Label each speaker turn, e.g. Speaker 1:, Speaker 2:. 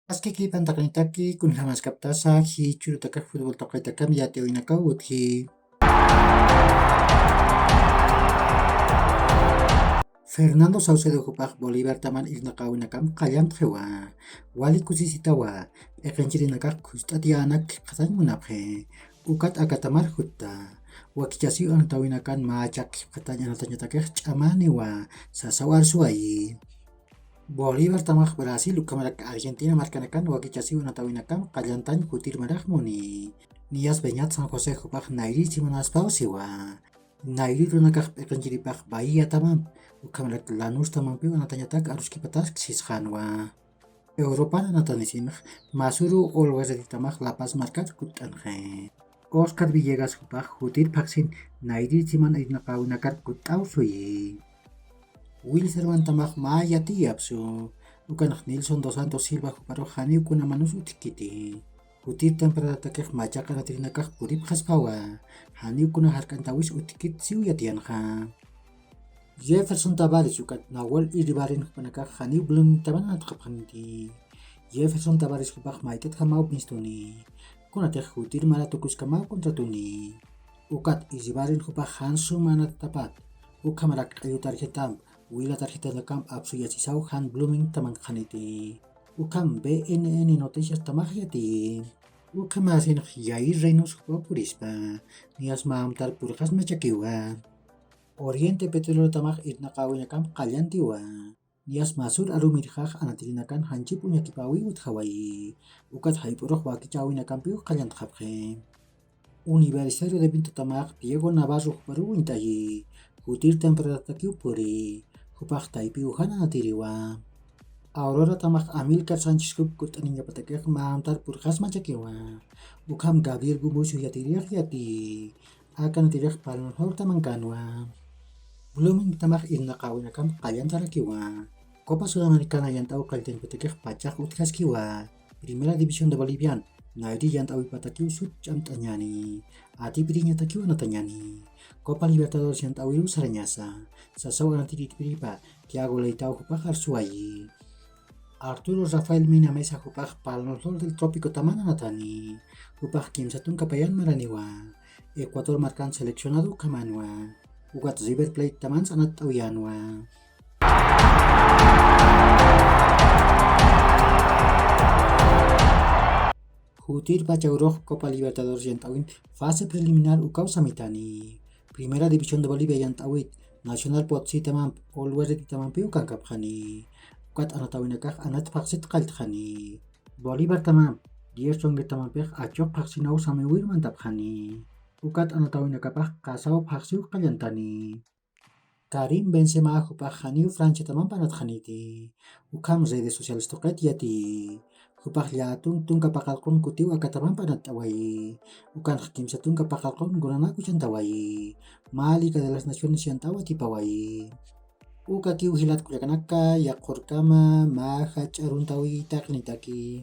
Speaker 1: Askiki pantakanitaki kunhamasqaptasa churutaka fútbol toqaytaka yateoinaka utji. Fernando Saucedo hupaq Bolívar taman irnaqawinakam qallanqhiwa. Wali kusisitawa eqenchirinakaq khust'atianak qhatanmunapqhi. Ukat akatamar hutta. Wakichasi anatawinakan machaq qhatañ anatañatakej ch'amaniwa sasawar suayi. Bolívar tamaq Brasil ukamarak Argentina markanakan wakichasi anatawinakan qallantañ hutir maraqmuni. Nias Beñat San José hupaq Nayri Simanaspaosiwa. Nayri runakaq p'iqanchiripaq Bahía tamam ukamarak Lanús tamanpi anatañatak aruskipatas sisqanwa. Europa anatanisimaj Masuru Olwaretitamaj La Paz markat kut'anje. Oscar Villegas hupaq hutir paqsin Nayri Siman irnaqawinakar kut'awsuyi. Wilson tamaj Maya tiyapsu. Ukanaq Nilson dos Santos Silva huparo haniukuna manus utikiti. Hutir temperatatakej machaqa natirinakaq purip qhaspawa. Haniukuna hark'antawis utikit siuyatianja. Jefferson Tavares ukat Nahuel Iribarren hupanakaq haniu Bloomingtaman anatqapqaniti. Jefferson Tavares hupaq maytet hamau pinstuni. Kunatej hutir maratukuskamau kontratuni. Ukat Iribarren hupaq Hansu manatatapat. Ukamarak q'ayu tarjetam wila tarjetanakam apsuyasisaw Han Bloomingtaman qaniti. Ukam BNN Noticias tamaj yati. Ukamasinaq Yair Reynos hupa purispa. Nias maamtar purqas machakiwa. Oriente Petrolero tamaj irnaqawinakam qallantiwa. Nias Masur Arumirqaq anatirinakan hanchip uñakipawi uthawayi. Ukat hayp'uruq wakichawinakampi qallantaqapqhi. Universitario de Vinto tamaj Diego Navarro huparu wintayi. Hutir temperataki upuri. Hupaq taypi uhan anatiriwa. Aurora tamaj Amilcar Sánchez hup kut'anillapatakej maamtar purqas machakiwa. Ukam Gabriel Bumbucio yatiriaq yati. Akanatiriaq Palmajor tamankanwa. Blooming tamaj irnaqawinakam qallantarakiwa. Copa Sudamericana yantaw qalltanpatakej pachaq utqaskiwa. Primera División de Bolivian Nayri yantawipatakiw sut ch'amt'añani. Atipiriñatakiw anatañani. Copa Libertadores yantawiru sarañasa. Sasaw anatiritpiripa Thiago Leitao hupaq arsuayi. Arturo Rafael Mina Mesa hupaq Palmajor del Trópico taman anatani. Hupaq kimsatun kapayan maraniwa. Ecuador markan seleccionado kamanwa. Ukat River Plate taman anatawianwa. Hutir Pachauroq Copa Libertadores yantawin fase preliminar ukaw samitani. Primera División de Bolivia yantawit Nacional Potosí tamam Olwareti tamanpi ukankapqani. Ukat anatawinakaq anat paqsit qalltqani. Bolívar tamam 10 songe tamanpej achoq paqsinaw samiwir mantapqani. Ukat anatawinakapaq qasaw paqsiw qallantani. Karim Benzema hupaq haniu Francia taman panatqaniti. Ukam redes sociales toqet yati. Hupaq llatun tunka paqalqun kutiw akataman panatawayi. Ukan kimsa tunka paqalqun gunanaku chantawayi. Málica de las Naciones yantawa tipawayi. Uka kiw hilat kuyakanaka yaqurkama maha ch'aruntawi taqnitaki.